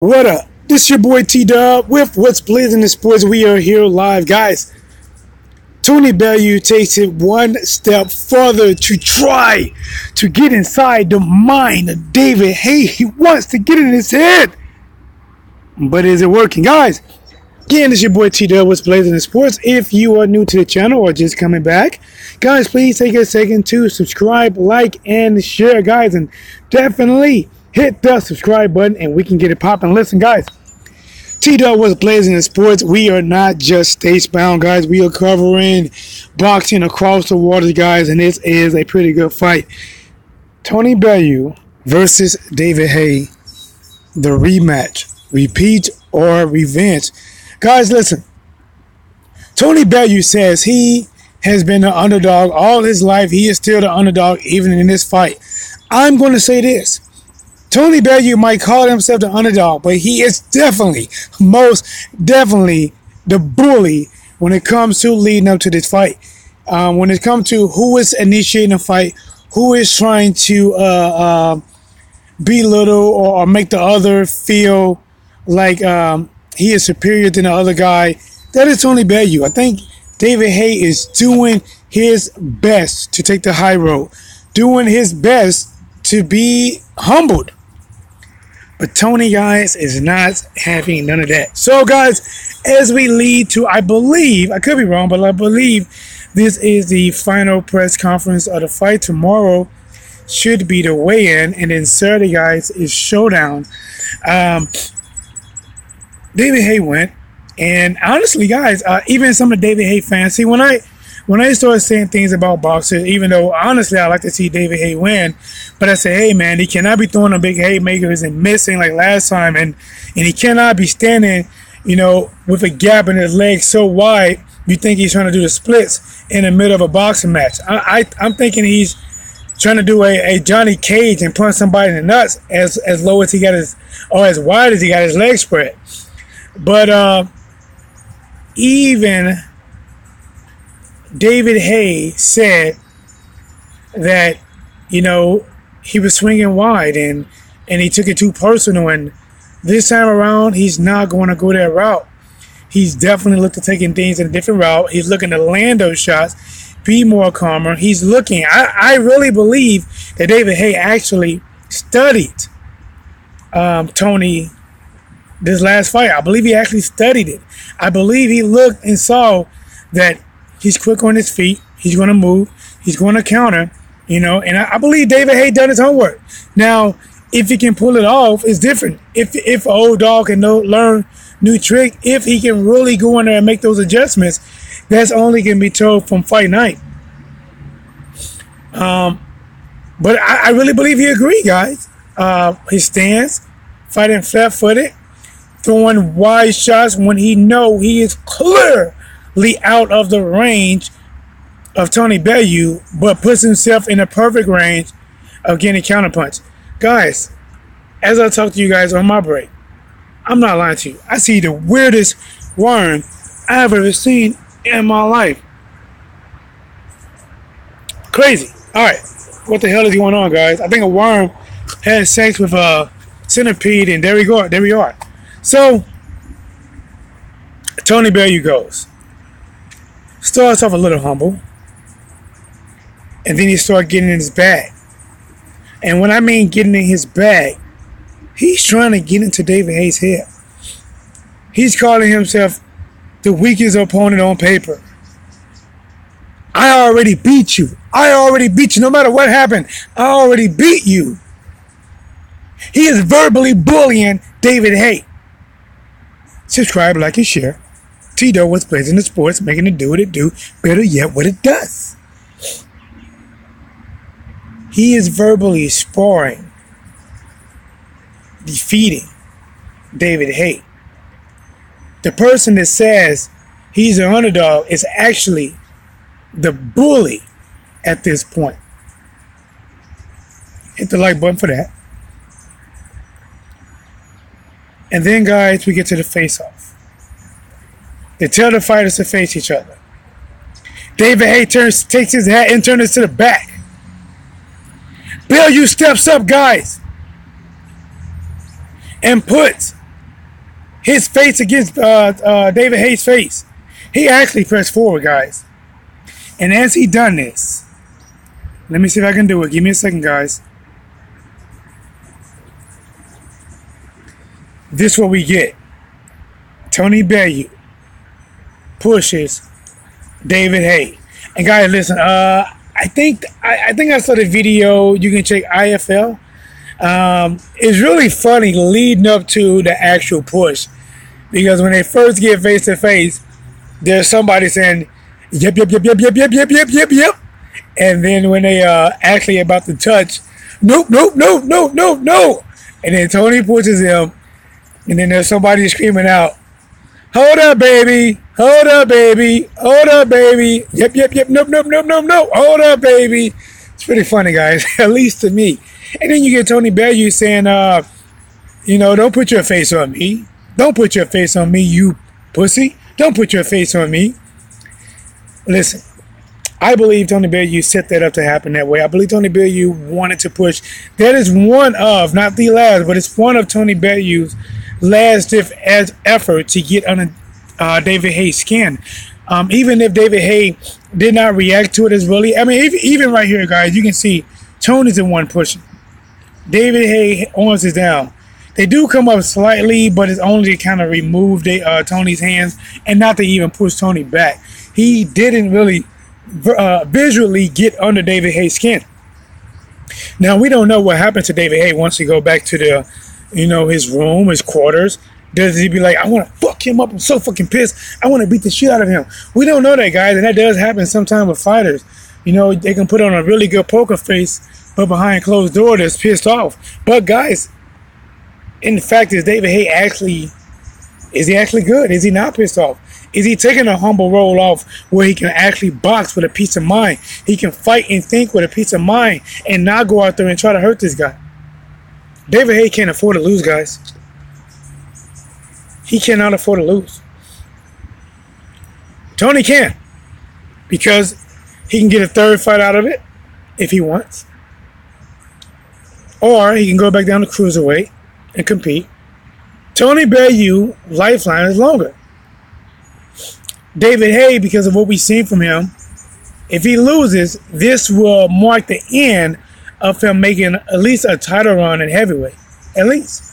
What up? This your boy T-Dub with What's Blazing in Sports. We are here live, guys. Tony Bellew takes it one step further to try to get inside the mind of David Haye. He wants to get in his head. But is it working? Guys, again, this your boy T-Dub, What's Blazing in Sports. If you are new to the channel or just coming back, guys, please take a second to subscribe, like, and share, guys. And definitely hit the subscribe button and we can get it popping. Listen, guys, T-Dub was blazing in sports. We are not just stage bound, guys. We are covering boxing across the waters, guys, and this is a pretty good fight. Tony Bellew versus David Haye. The rematch. Repeat or revenge. Guys, listen. Tony Bellew says he has been an underdog all his life. He is still the underdog even in this fight. I'm going to say this. Tony Bellew might call himself the underdog, but he is definitely, most definitely the bully when it comes to leading up to this fight. When it comes to who is initiating a fight, who is trying to belittle or make the other feel like he is superior than the other guy, that is Tony Bellew. I think David Haye is doing his best to take the high road, doing his best to be humbled. But Tony, guys, is not having none of that. So, guys, as we lead to, I believe, I could be wrong, but I believe this is the final press conference of the fight. Tomorrow should be the weigh-in, and then Saturday, guys, is showdown. David Haye went, and honestly, guys, even some of the David Haye fans, see, when I started saying things about boxers, even though honestly I like to see David Haye win, but I say, hey man, he cannot be throwing the big haymakers and missing like last time, and he cannot be standing, you know, with a gap in his legs so wide you think he's trying to do the splits in the middle of a boxing match. I'm thinking he's trying to do a Johnny Cage and punch somebody in the nuts as low as he got his, or as wide as he got his legs spread. But even David Haye said that, you know, he was swinging wide and he took it too personal, and this time around he's not going to go that route. He's definitely looking at taking things in a different route. He's looking to land those shots, be more calmer. He's looking, I really believe that David Haye actually studied Tony this last fight. I believe he actually studied it. I believe he looked and saw that he's quick on his feet. He's going to move. He's going to counter, you know. And I believe David Haye done his homework. Now, if he can pull it off, it's different. If an old dog can learn new trick, if he can really go in there and make those adjustments, that's only going to be told from fight night. But I really believe he agreed, guys. His stance, fighting flat-footed, throwing wide shots when he know he is clearly out of the range of Tony Bellew, but puts himself in a perfect range of getting counterpunch. Guys, as I talk to you guys on my break, I'm not lying to you. I see the weirdest worm I've ever seen in my life. Crazy. All right, what the hell is going on, guys? I think a worm had sex with a centipede, and there we go. There we are. So Tony Bellew goes. Starts off a little humble, and then he starts getting in his bag. And when I mean getting in his bag, he's trying to get into David Haye's head. He's calling himself the weakest opponent on paper. I already beat you. I already beat you. No matter what happened, I already beat you. He is verbally bullying David Haye. Subscribe, like, and share. T-Dub was blazing the sports, making it do what it do. Better yet, what it does. He is verbally sparring, defeating David Haye. The person that says he's an underdog is actually the bully at this point. Hit the like button for that. And then, guys, we get to the face-off. They tell the fighters to face each other. David Haye takes his hat and turns it to the back. Bellew steps up, guys, and puts his face against David Haye's face. He actually pressed forward, guys. And as he done this, let me see if I can do it. Give me a second, guys. This is what we get. Tony Bellew pushes David Haye. And guys, listen. I think I saw the video. You can check IFL. It's really funny leading up to the actual push, because when they first get face to face, there's somebody saying, "Yep, yep, yep, yep, yep, yep, yep, yep, yep, yep," and then when they actually about to touch, nope, nope, nope, nope, nope, nope, and then Tony pushes him, and then there's somebody screaming out, "Hold up, baby! Hold up, baby! Hold up, baby! Yep, yep, yep, nope, nope, nope, nope, nope! Hold up, baby!" It's pretty funny, guys, at least to me. And then you get Tony Bellew saying, you know, "Don't put your face on me. Don't put your face on me, you pussy. Don't put your face on me." Listen, I believe Tony Bellew set that up to happen that way. I believe Tony Bellew wanted to push. That is one of, not the last, but it's one of Tony Bellew's last effort to get under David Haye's skin. Even if David Haye did not react to it as really, I mean, even right here, guys, you can see Tony's the one pushing. David Haye arms is down. They do come up slightly, but it's only to kind of remove Tony's hands and not to even push Tony back. He didn't really visually under David Haye's skin. Now, we don't know what happened to David Haye once he go back to the, you know, his room, his quarters. Does he be like, "I want to fuck him up. I'm so fucking pissed. I want to beat the shit out of him"? We don't know that, guys, and that does happen sometimes with fighters. You know, they can put on a really good poker face, but behind closed door, they're pissed off. But, guys, in the fact is, David Haye is he actually good? Is he not pissed off? Is he taking a humble role off where he can actually box with a peace of mind? He can fight and think with a peace of mind and not go out there and try to hurt this guy. David Haye can't afford to lose, guys. He cannot afford to lose. Tony can, because he can get a third fight out of it if he wants. Or he can go back down to cruiserweight and compete. Tony Bellew lifeline is longer. David Haye, because of what we've seen from him, if he loses, this will mark the end of him making at least a title run in heavyweight. At least.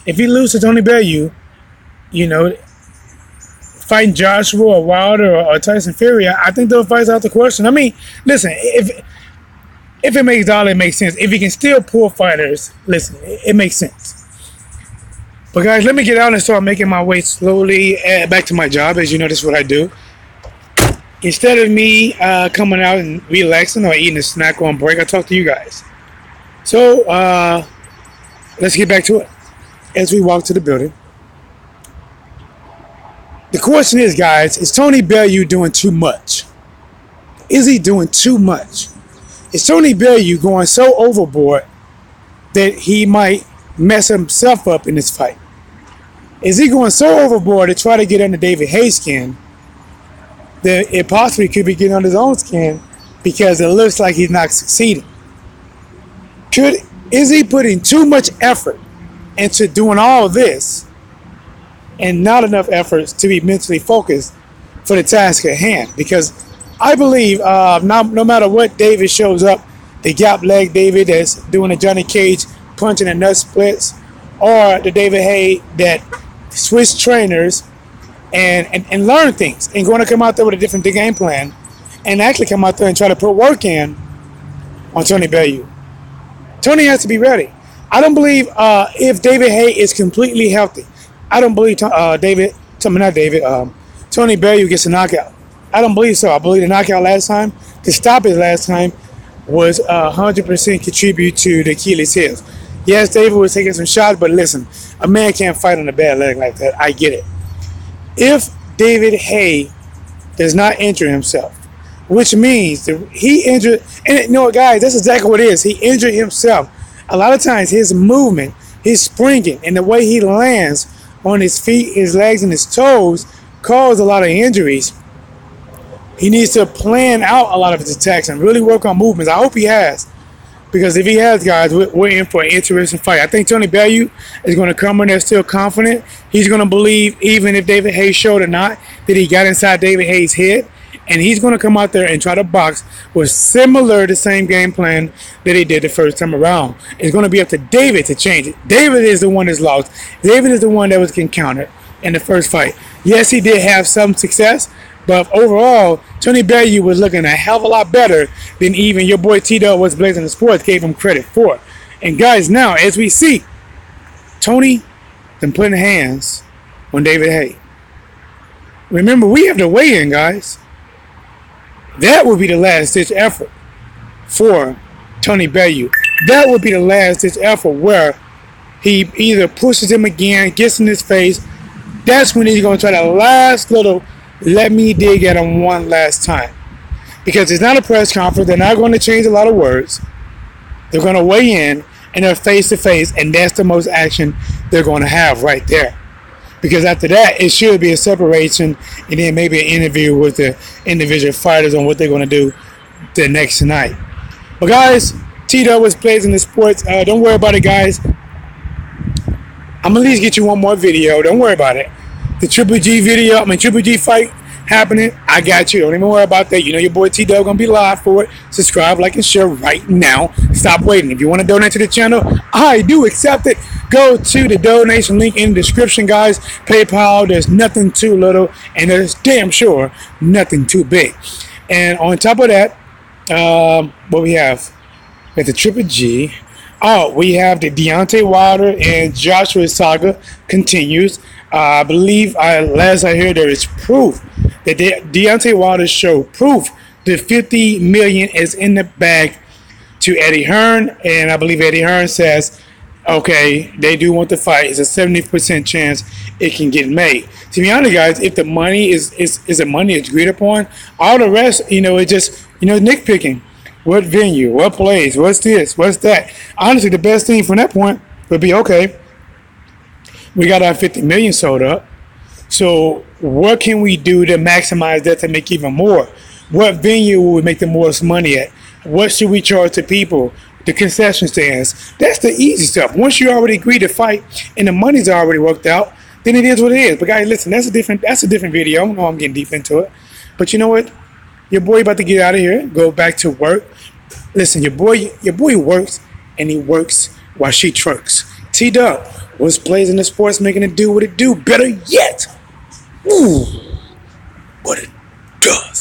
If he loses to Tony Bellew, you know, fighting Joshua or Wilder or Tyson Fury, I think those fights out the question. I mean, listen, if it makes dollars, it makes sense. If he can still pull fighters, listen, it makes sense. But guys, let me get out and start making my way slowly back to my job. As you know, this is what I do. Instead of me coming out and relaxing or eating a snack on break, I talk to you guys. So let's get back to it. As we walk to the building, the question is, guys, is Tony Bellew doing too much? Is he doing too much? Is Tony Bellew going so overboard that he might mess himself up in this fight? Is he going so overboard to try to get under David Haye's skin that it possibly could be getting under his own skin because it looks like he's not succeeding? Is he putting too much effort into doing all this and not enough efforts to be mentally focused for the task at hand? Because I believe no matter what David shows up, the gap leg David that's doing a Johnny Cage punching and nut splits, or the David Haye that switch trainers and learn things and going to come out there with a different game plan and actually come out there and try to put work in on Tony Bellew. Tony has to be ready. I don't believe if David Haye is completely healthy, I don't believe Tony Bellew gets a knockout. I don't believe so. I believe the knockout last time, the stoppage last time, was 100% contribute to the Achilles heel. Yes, David was taking some shots, but listen, a man can't fight on a bad leg like that. I get it. If David Haye does not injure himself, which means that he injured, and you know what, guys, that's exactly what it is. He injured himself. A lot of times his movement, his springing, and the way he lands on his feet, his legs, and his toes cause a lot of injuries. He needs to plan out a lot of his attacks and really work on movements. I hope he has. Because if he has, guys, we're in for an interesting fight. I think Tony Bellew is going to come in there still confident. He's going to believe, even if David Haye showed or not, that he got inside David Haye's head. And he's going to come out there and try to box with the same game plan that he did the first time around. It's going to be up to David to change it. David is the one that's lost. David is the one that was getting countered in the first fight. Yes, he did have some success, but overall, Tony Bellew was looking a hell of a lot better than even your boy T-Dub was Blazing the Sports gave him credit for. And guys, now, as we see, Tony been putting hands on David Haye. Remember, we have to weigh in, guys. That would be the last-ditch effort for Tony Bellew. That would be the last-ditch effort where he either pushes him again, gets in his face. That's when he's going to try the last little, let me dig at him one last time. Because it's not a press conference. They're not going to change a lot of words. They're going to weigh in, and they're face-to-face, and that's the most action they're going to have right there. Because after that, it should be a separation and then maybe an interview with the individual fighters on what they're going to do the next night. But guys, T-Dub was Blazing the Sports. Don't worry about it, guys. I'm going to at least get you one more video. Don't worry about it. The Triple G fight happening. I got you. Don't even worry about that. You know your boy T-Dub going to be live for it. Subscribe, like, and share right now. Stop waiting. If you want to donate to the channel, I do accept it. Go to the donation link in the description, guys. PayPal, there's nothing too little, and there's damn sure nothing too big. And on top of that, what we have? We have the Triple G. Oh, we have the Deontay Wilder and Joshua saga continues. I believe, last I heard, there is proof that Deontay Wilder showed proof that $50 million is in the bag to Eddie Hearn, and I believe Eddie Hearn says, okay, they do want the fight. It's a 70% chance it can get made. To be honest, guys, if the money is the money is agreed upon, all the rest, it's just, nitpicking. What venue? What place? What's this? What's that? Honestly, the best thing from that point would be, okay, we got our $50 million sold up. So what can we do to maximize that to make even more? What venue will we make the most money at? What should we charge to people? The concession stands. That's the easy stuff. Once you already agree to fight and the money's already worked out, then it is what it is. But guys, listen, that's a different video. I know I'm getting deep into it. But you know what? Your boy about to get out of here, go back to work. Listen, your boy works, and he works while she twerks. T-Dub was Blazing the Sports, making it do what it do. Better yet, ooh, what it does.